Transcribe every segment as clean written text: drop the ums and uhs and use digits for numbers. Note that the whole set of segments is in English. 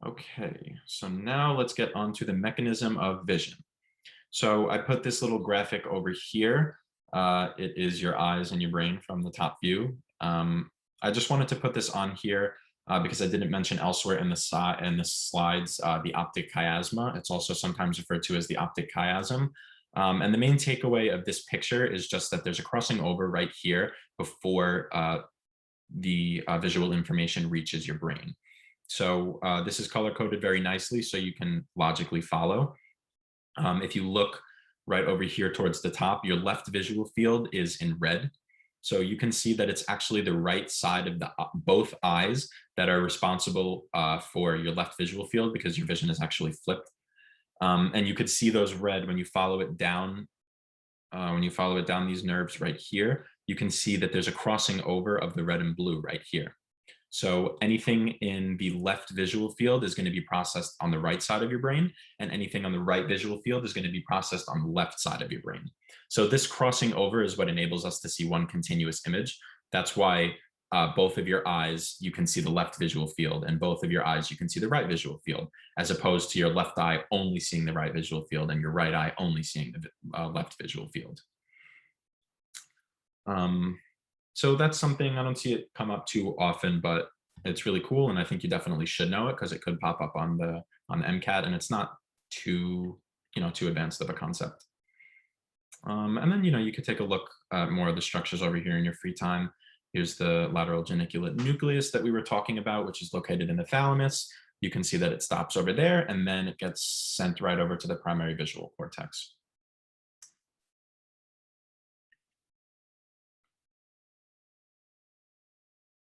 Okay, so now let's get on to the mechanism of vision. So I put this little graphic over here. It is your eyes and your brain from the top view. I just wanted to put this on here because I didn't mention elsewhere in the slides the optic chiasma. It's also sometimes referred to as the optic chiasm. And the main takeaway of this picture is just that there's a crossing over right here before the visual information reaches your brain. So this is color coded very nicely so you can logically follow. If you look right over here towards the top, your left visual field is in red. So you can see that it's actually the right side of the both eyes that are responsible for your left visual field because your vision is actually flipped. And you could see those red when you follow it down. When you follow it down these nerves right here, you can see that there's a crossing over of the red and blue right here. So anything in the left visual field is going to be processed on the right side of your brain, and anything on the right visual field is going to be processed on the left side of your brain. So this crossing over is what enables us to see one continuous image. That's why both of your eyes, you can see the left visual field, and both of your eyes, you can see the right visual field, as opposed to your left eye only seeing the right visual field and your right eye only seeing the left visual field. So that's something I don't see it come up too often, but it's really cool, and I think you definitely should know it because it could pop up on the MCAT, and it's not too too advanced of a concept. And then you could take a look at more of the structures over here in your free time. Here's the lateral geniculate nucleus that we were talking about, which is located in the thalamus. You can see that it stops over there, and then it gets sent right over to the primary visual cortex.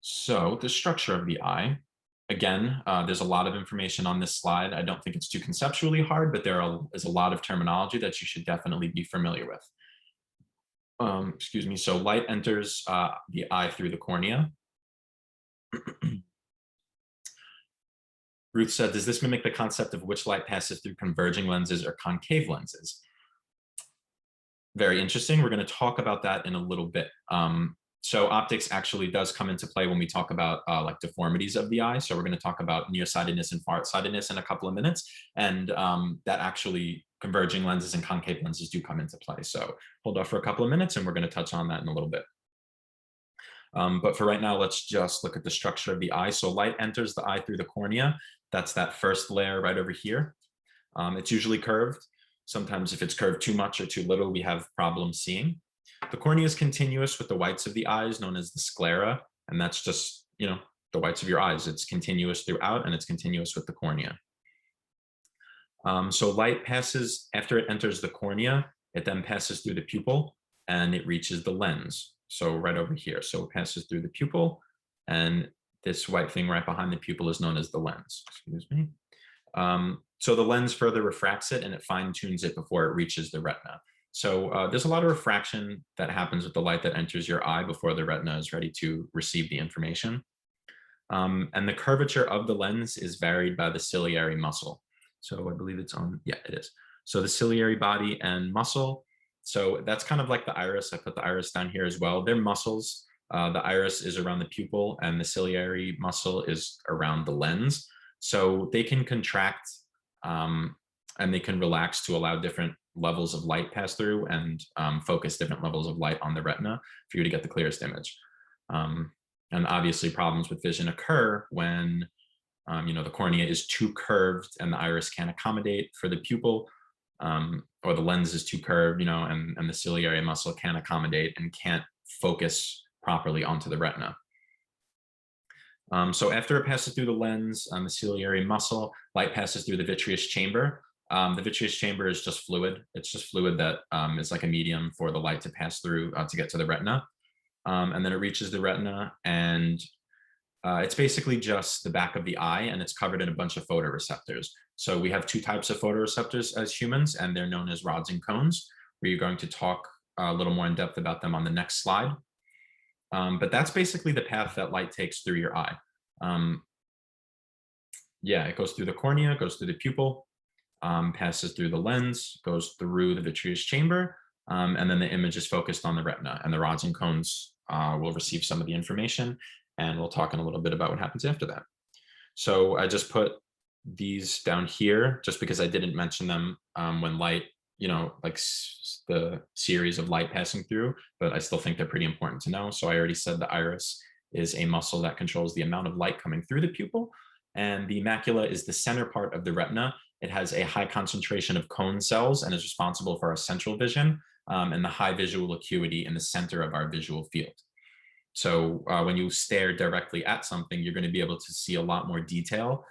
So the structure of the eye, again, there's a lot of information on this slide. I don't think it's too conceptually hard, but is a lot of terminology that you should definitely be familiar with. Excuse me. So light enters the eye through the cornea. Ruth said, does this mimic the concept of which light passes through converging lenses or concave lenses? Very interesting. We're going to talk about that in a little bit. So optics actually does come into play when we talk about like deformities of the eye. So we're going to talk about nearsightedness and farsightedness in a couple of minutes. And that actually converging lenses and concave lenses do come into play. So hold off for a couple of minutes and we're going to touch on that in a little bit. But for right now, let's just look at the structure of the eye. So light enters the eye through the cornea. That's that first layer right over here. It's usually curved. Sometimes if it's curved too much or too little, we have problems seeing. The cornea is continuous with the whites of the eyes, known as the sclera, and that's just, the whites of your eyes. It's continuous throughout, and it's continuous with the cornea. So light passes, after it enters the cornea, it then passes through the pupil, and it reaches the lens. So right over here. So it passes through the pupil, and this white thing right behind the pupil is known as the lens. Excuse me. So the lens further refracts it, and it fine-tunes it before it reaches the retina. So there's a lot of refraction that happens with the light that enters your eye before the retina is ready to receive the information. And the curvature of the lens is varied by the ciliary muscle. So I believe it's on, yeah, it is. So the ciliary body and muscle. So that's kind of like the iris. I put the iris down here as well. They're muscles. The iris is around the pupil and the ciliary muscle is around the lens. So they can contract and they can relax to allow different levels of light pass through and focus different levels of light on the retina for you to get the clearest image. And obviously problems with vision occur when the cornea is too curved and the iris can't accommodate for the pupil, or the lens is too curved, and the ciliary muscle can't accommodate and can't focus properly onto the retina. So after it passes through the lens, the ciliary muscle, light passes through the vitreous chamber. The vitreous chamber is just fluid. It's just fluid that is like a medium for the light to pass through to get to the retina. And then it reaches the retina, and it's basically just the back of the eye, and it's covered in a bunch of photoreceptors. So we have two types of photoreceptors as humans, and they're known as rods and cones. We're going to talk a little more in depth about them on the next slide. But that's basically the path that light takes through your eye. Yeah, it goes through the cornea, goes through the pupil, passes through the lens, goes through the vitreous chamber, and then the image is focused on the retina, and the rods and cones will receive some of the information, and we'll talk in a little bit about what happens after that. So I just put these down here, just because I didn't mention them when light, like the series of light passing through, but I still think they're pretty important to know. So I already said the iris is a muscle that controls the amount of light coming through the pupil, and the macula is the center part of the retina. It has a high concentration of cone cells and is responsible for our central vision and the high visual acuity in the center of our visual field. So when you stare directly at something, you're going to be able to see a lot more detail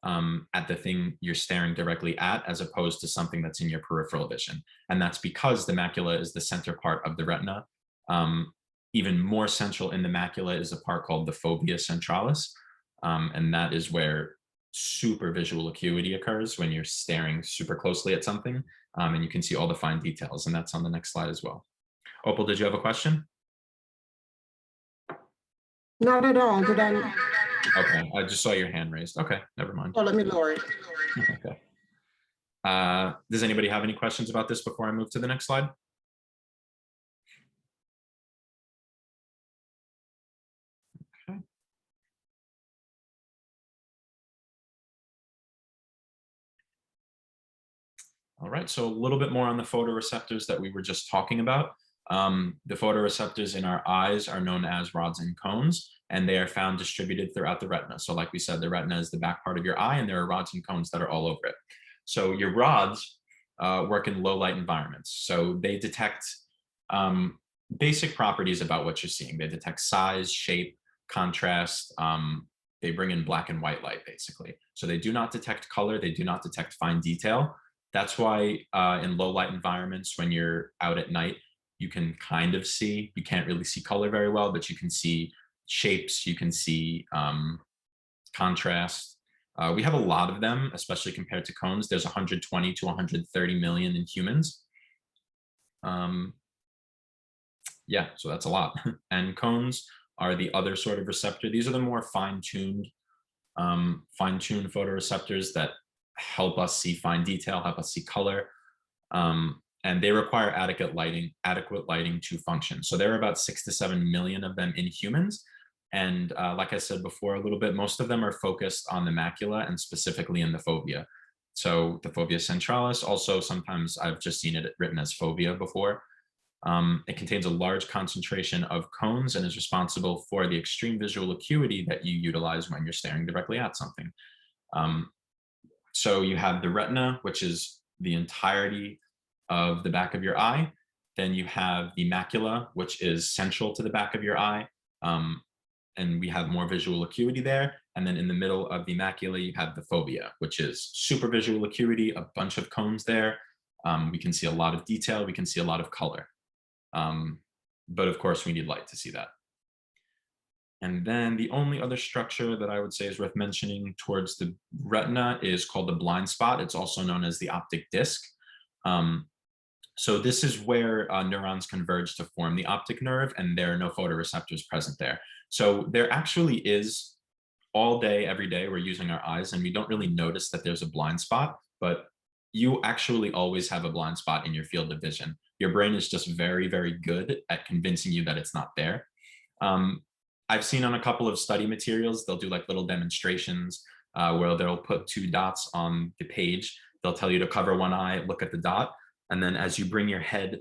at the thing you're staring directly at, as opposed to something that's in your peripheral vision. And that's because the macula is the center part of the retina. Even more central in the macula is a part called the fovea centralis. And that is where super visual acuity occurs when you're staring super closely at something. And you can see all the fine details. And that's on the next slide as well. Opal, did you have a question? Not at all. Did I? Okay, I just saw your hand raised. Okay, never mind. Oh, let me lower it. Okay. Does anybody have any questions about this before I move to the next slide? Okay. All right, so a little bit more on the photoreceptors that we were just talking about. The photoreceptors in our eyes are known as rods and cones, and they are found distributed throughout the retina. So like we said, the retina is the back part of your eye, and there are rods and cones that are all over it. So your rods work in low light environments. So they detect basic properties about what you're seeing. They detect size, shape, contrast. They bring in black and white light, basically. So they do not detect color. They do not detect fine detail. That's why in low light environments, when you're out at night, you can kind of see, you can't really see color very well, but you can see shapes, you can see contrast. We have a lot of them, especially compared to cones. There's 120 to 130 million in humans. Yeah, so that's a lot. And cones are the other sort of receptor. These are the more fine-tuned photoreceptors that help us see fine detail, help us see color. And they require adequate lighting to function. So there are about 6 to 7 million of them in humans. And like I said before a little bit, most of them are focused on the macula and specifically in the fovea. So the fovea centralis, also sometimes I've just seen it written as fovea before. It contains a large concentration of cones and is responsible for the extreme visual acuity that you utilize when you're staring directly at something. So you have the retina, which is the entirety of the back of your eye. Then you have the macula, which is central to the back of your eye. And we have more visual acuity there. And then in the middle of the macula, you have the fovea, which is super visual acuity, a bunch of cones there. We can see a lot of detail. We can see a lot of color. But of course, we need light to see that. And then the only other structure that I would say is worth mentioning towards the retina is called the blind spot. It's also known as the optic disc. So this is where neurons converge to form the optic nerve, and there are no photoreceptors present there. So there actually is, all day, every day, we're using our eyes, and we don't really notice that there's a blind spot, but you actually always have a blind spot in your field of vision. Your brain is just very, very good at convincing you that it's not there. I've seen on a couple of study materials, they'll do like little demonstrations where they'll put 2 dots on the page. They'll tell you to cover one eye, look at the dot, and then as you bring your head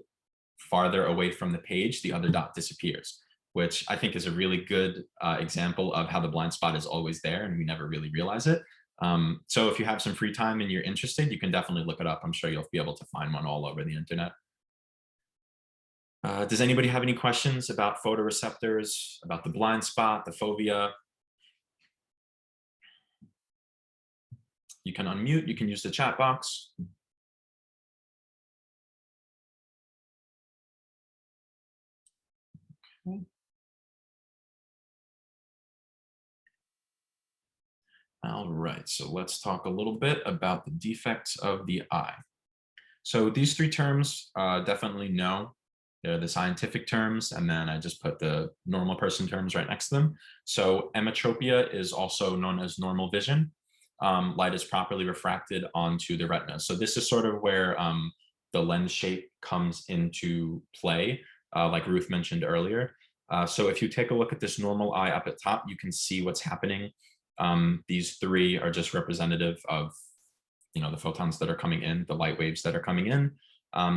farther away from the page, the other dot disappears, which I think is a really good example of how the blind spot is always there and we never really realize it. So if you have some free time and you're interested, you can definitely look it up. I'm sure you'll be able to find one all over the internet. Does anybody have any questions about photoreceptors, about the blind spot, the fovea? You can unmute, you can use the chat box. Okay. All right, so let's talk a little bit about the defects of the eye. So these 3 terms, definitely know. They're the scientific terms, and then I just put the normal person terms right next to them. So emmetropia is also known as normal vision. Light is properly refracted onto the retina. So this is sort of where the lens shape comes into play, like Ruth mentioned earlier. So if you take a look at this normal eye up at top, you can see what's happening These three are just representative of, the photons that are coming in, the light waves that are coming in.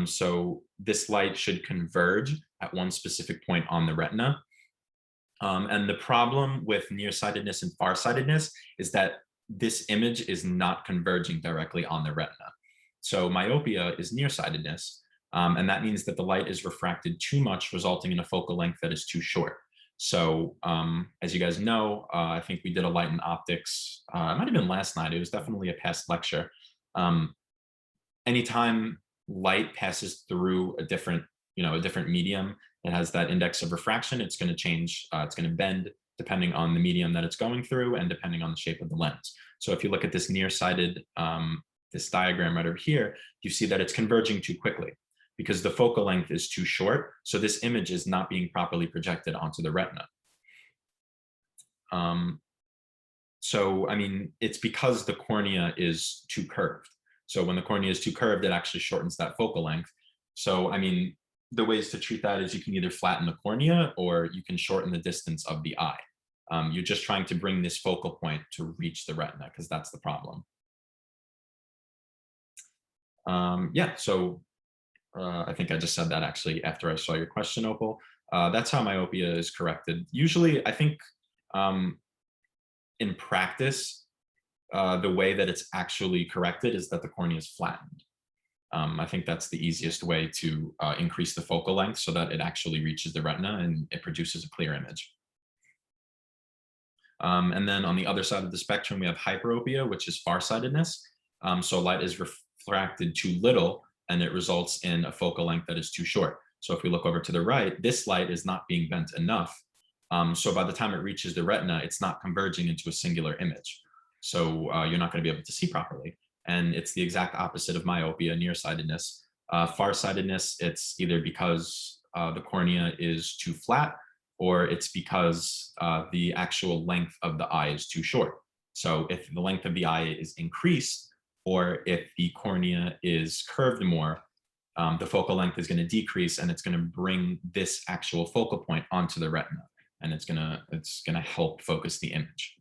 So this light should converge at one specific point on the retina. And the problem with nearsightedness and farsightedness is that this image is not converging directly on the retina. So myopia is nearsightedness, and that means that the light is refracted too much, resulting in a focal length that is too short. So as you guys know, I think we did a light in optics. It might have been last night. It was definitely a past lecture. Anytime light passes through a different medium, it has that index of refraction. It's going to change. It's going to bend depending on the medium that it's going through and depending on the shape of the lens. So if you look at this nearsighted, this diagram right over here, you see that it's converging too quickly because the focal length is too short. So this image is not being properly projected onto the retina. So, I mean, it's because the cornea is too curved. So when the cornea is too curved, it actually shortens that focal length. So, I mean, the ways to treat that is you can either flatten the cornea or you can shorten the distance of the eye. You're just trying to bring this focal point to reach the retina because that's the problem. Yeah, so I think I just said that actually after I saw your question, Opal. That's how myopia is corrected. Usually, I think in practice, the way that it's actually corrected is that the cornea is flattened. I think that's the easiest way to increase the focal length so that it actually reaches the retina and it produces a clear image. And then on the other side of the spectrum, we have hyperopia, which is farsightedness. So light is refracted too little and it results in a focal length that is too short. So if we look over to the right, this light is not being bent enough. So by the time it reaches the retina, it's not converging into a singular image. So you're not going to be able to see properly. And it's the exact opposite of myopia, nearsightedness. Farsightedness, it's either because the cornea is too flat or it's because the actual length of the eye is too short. So if the length of the eye is increased or if the cornea is curved more, the focal length is going to decrease and it's going to bring this actual focal point onto the retina and it's going to help focus the image.